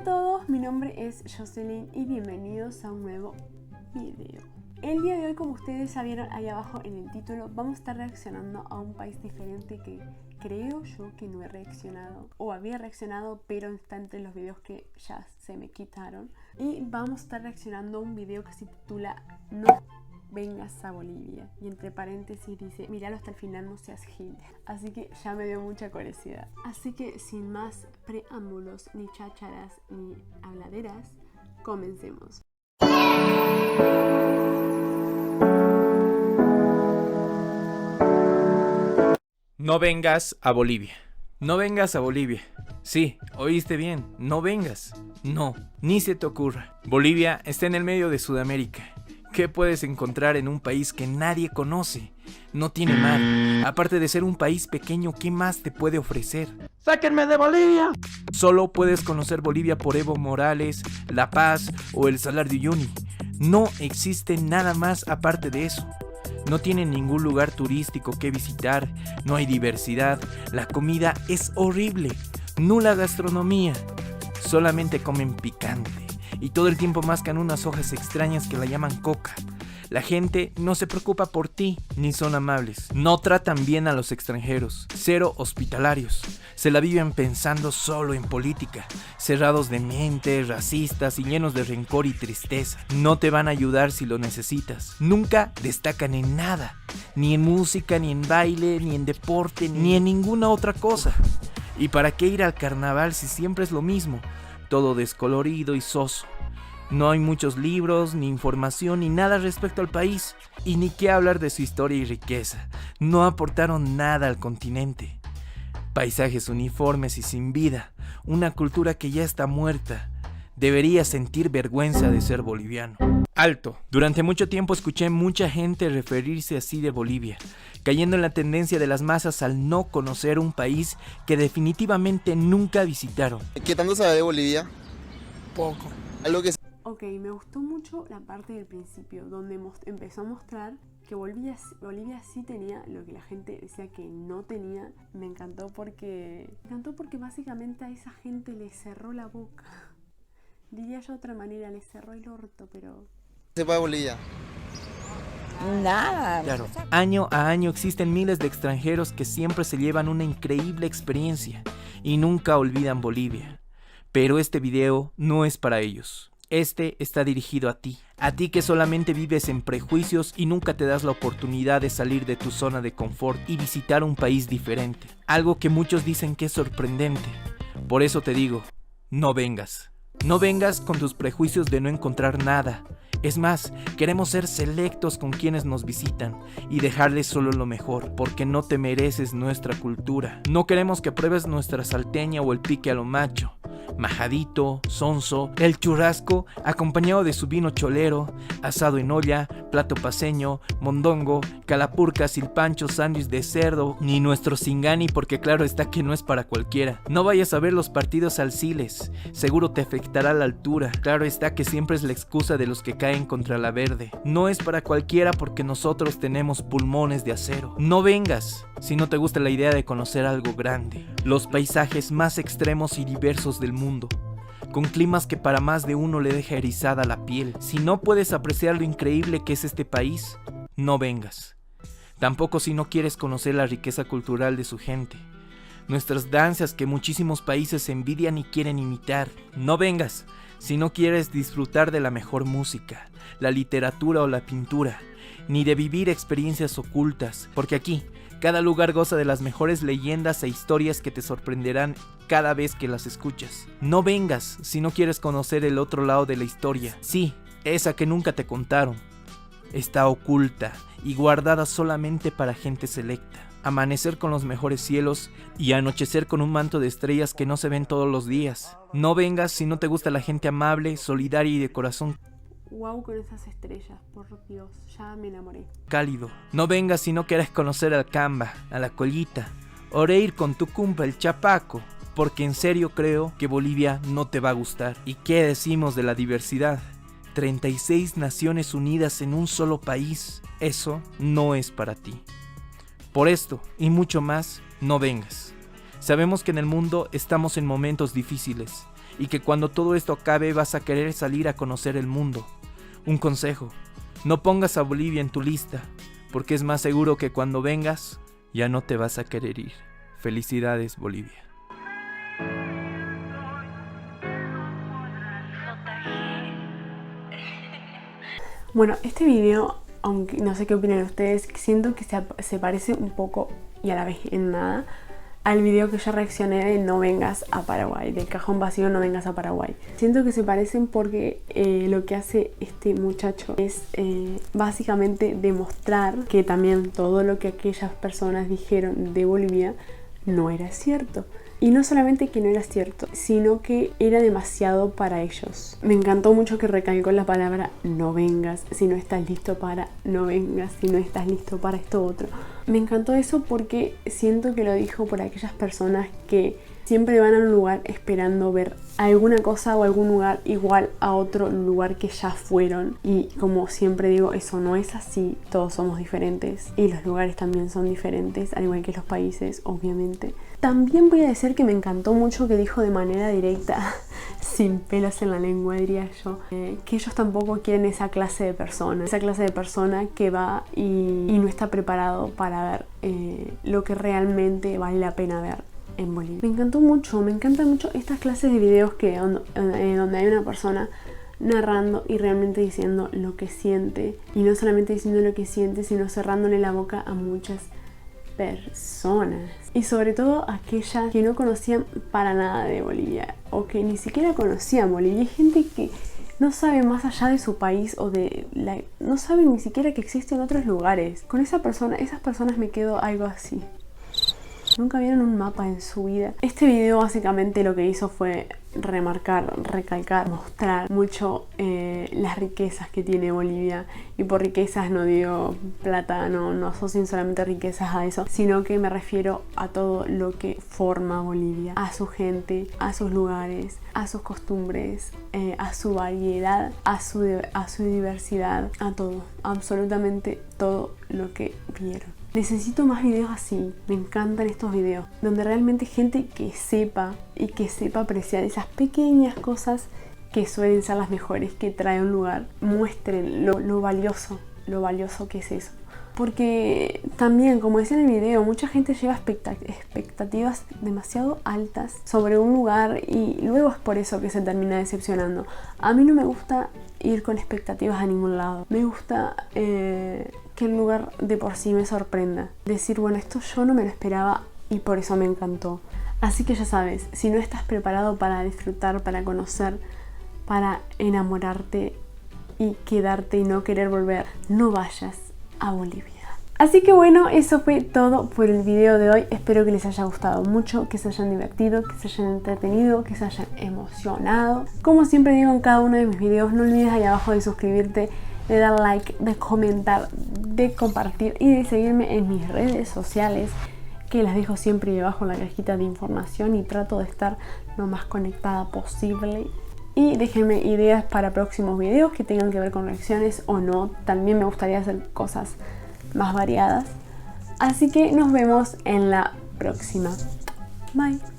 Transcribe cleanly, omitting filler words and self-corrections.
a todos, mi nombre es Jocelyn y bienvenidos a un nuevo video. El día de hoy, como ustedes ya vieron ahí abajo en el título, vamos a estar reaccionando a un país diferente que creo yo que no he reaccionado, o había reaccionado pero está entre los videos que ya se me quitaron. Y vamos a estar reaccionando a un video que se titula No vengas a Bolivia, y entre paréntesis dice míralo hasta el final, no seas gil. Así que ya me dio mucha curiosidad. Así que sin más preámbulos, ni chácharas, ni habladeras, comencemos. No vengas a Bolivia. No vengas a Bolivia. Sí, oíste bien, no vengas. No, ni se te ocurra. Bolivia está en el medio de Sudamérica. ¿Qué puedes encontrar en un país que nadie conoce? No tiene mar. Aparte de ser un país pequeño, ¿qué más te puede ofrecer? ¡Sáquenme de Bolivia! Solo puedes conocer Bolivia por Evo Morales, La Paz o el Salar de Uyuni. No existe nada más aparte de eso. No tiene ningún lugar turístico que visitar, no hay diversidad, la comida es horrible, nula gastronomía, solamente comen picante y todo el tiempo mascan unas hojas extrañas que la llaman coca. La gente no se preocupa por ti, ni son amables. No tratan bien a los extranjeros, cero hospitalarios. Se la viven pensando solo en política, cerrados de mente, racistas y llenos de rencor y tristeza. No te van a ayudar si lo necesitas. Nunca destacan en nada, ni en música, ni en baile, ni en deporte, ni en ninguna otra cosa. ¿Y para qué ir al carnaval si siempre es lo mismo? Todo descolorido y soso. No hay muchos libros, ni información, ni nada respecto al país. Y ni qué hablar de su historia y riqueza. No aportaron nada al continente. Paisajes uniformes y sin vida. Una cultura que ya está muerta. Deberías sentir vergüenza de ser boliviano. Alto. Durante mucho tiempo escuché mucha gente referirse así de Bolivia, cayendo en la tendencia de las masas al no conocer un país que definitivamente nunca visitaron. ¿Qué tanto sabe de Bolivia? Poco. Algo que Ok, me gustó mucho la parte del principio, donde empezó a mostrar que Bolivia sí tenía lo que la gente decía que no tenía. Me encantó porque básicamente a esa gente le cerró la boca. Diría yo de otra manera, le cerró el orto, pero... sepa de Bolivia. Nada. Claro, año a año existen miles de extranjeros que siempre se llevan una increíble experiencia y nunca olvidan Bolivia. Pero este video no es para ellos. Este está dirigido a ti que solamente vives en prejuicios y nunca te das la oportunidad de salir de tu zona de confort y visitar un país diferente. Algo que muchos dicen que es sorprendente. Por eso te digo, no vengas. No vengas con tus prejuicios de no encontrar nada. Es más, queremos ser selectos con quienes nos visitan y dejarles solo lo mejor, porque no te mereces nuestra cultura. No queremos que pruebes nuestra salteña o el pique a lo macho, majadito, sonso, el churrasco, acompañado de su vino cholero, asado en olla, plato paceño, mondongo, calapurca, silpancho, sándwich de cerdo, ni nuestro singani, porque claro está que no es para cualquiera. No vayas a ver los partidos alciles, seguro te afectará la altura. Claro está que siempre es la excusa de los que caen contra la verde. No es para cualquiera porque nosotros tenemos pulmones de acero. No vengas si no te gusta la idea de conocer algo grande. Los paisajes más extremos y diversos del mundo, con climas que para más de uno le deja erizada la piel. Si no puedes apreciar lo increíble que es este país, no vengas. Tampoco si no quieres conocer la riqueza cultural de su gente, nuestras danzas que muchísimos países envidian y quieren imitar. No vengas si no quieres disfrutar de la mejor música, la literatura o la pintura, ni de vivir experiencias ocultas, porque aquí cada lugar goza de las mejores leyendas e historias que te sorprenderán cada vez que las escuchas. No vengas si no quieres conocer el otro lado de la historia. Sí, esa que nunca te contaron. Está oculta y guardada solamente para gente selecta. Amanecer con los mejores cielos y anochecer con un manto de estrellas que no se ven todos los días. No vengas si no te gusta la gente amable, solidaria y de corazón Wow, con esas estrellas, por Dios, ya me enamoré. cálido. No vengas si no quieres conocer al Camba, a la Collita, o reír con tu cumpa el Chapaco, porque en serio creo que Bolivia no te va a gustar. ¿Y qué decimos de la diversidad? 36 naciones unidas en un solo país. Eso no es para ti. Por esto y mucho más, no vengas. Sabemos que en el mundo estamos en momentos difíciles, y que cuando todo esto acabe vas a querer salir a conocer el mundo. Un consejo, no pongas a Bolivia en tu lista, porque es más seguro que cuando vengas ya no te vas a querer ir. Felicidades, Bolivia. Bueno, este video, aunque no sé qué opinan ustedes, siento que se parece un poco y a la vez en nada al video que yo reaccioné de No vengas a Paraguay, del cajón vacío No vengas a Paraguay. Siento que se parecen porque lo que hace este muchacho es básicamente demostrar que también todo lo que aquellas personas dijeron de Bolivia no era cierto. Y no solamente que no era cierto, sino que era demasiado para ellos. Me encantó mucho que recalcó la palabra no vengas, si no estás listo para, no vengas, si no estás listo para esto otro. Me encantó eso porque siento que lo dijo por aquellas personas que siempre van a un lugar esperando ver alguna cosa o algún lugar igual a otro lugar que ya fueron. Y como siempre digo, eso no es así, todos somos diferentes y los lugares también son diferentes, al igual que los países, obviamente. También voy a decir que me encantó mucho que dijo de manera directa, sin pelos en la lengua diría yo, que ellos tampoco quieren esa clase de persona que va y no está preparado para ver lo que realmente vale la pena ver en Bolivia. Me encantan mucho estas clases de videos donde hay una persona narrando y realmente diciendo lo que siente, y no solamente diciendo lo que siente, sino cerrándole la boca a muchas personas, y sobre todo aquellas que no conocían para nada de Bolivia o que ni siquiera conocían Bolivia. Hay gente que no sabe más allá de su país no sabe ni siquiera que existen otros lugares. Con esas personas me quedo algo así. Nunca vieron un mapa en su vida. Este video básicamente lo que hizo fue remarcar, recalcar, mostrar mucho las riquezas que tiene Bolivia. Y por riquezas no digo plata, no asocien solamente riquezas a eso, sino que me refiero a todo lo que forma Bolivia, a su gente, a sus lugares, a sus costumbres, a su variedad, a su diversidad, a todo, absolutamente todo lo que vieron. Necesito más videos así, me encantan estos videos, donde realmente gente que sepa y que sepa apreciar esas pequeñas cosas que suelen ser las mejores que trae un lugar, muestren lo valioso que es eso. Porque también, como decía en el video, mucha gente lleva expectativas demasiado altas sobre un lugar y luego es por eso que se termina decepcionando. A mí no me gusta ir con expectativas a ningún lado. Me gusta que el lugar de por sí me sorprenda. Decir, bueno, esto yo no me lo esperaba y por eso me encantó. Así que ya sabes, si no estás preparado para disfrutar, para conocer, para enamorarte y quedarte y no querer volver, no vayas a Bolivia. Así que bueno, eso fue todo por el video de hoy. Espero que les haya gustado mucho, que se hayan divertido, que se hayan entretenido, que se hayan emocionado. Como siempre digo en cada uno de mis videos, no olvides ahí abajo de suscribirte, de dar like, de comentar, de compartir y de seguirme en mis redes sociales, que las dejo siempre debajo en la cajita de información y trato de estar lo más conectada posible. Y déjenme ideas para próximos videos que tengan que ver con reacciones o no. También me gustaría hacer cosas más variadas. Así que nos vemos en la próxima. Bye.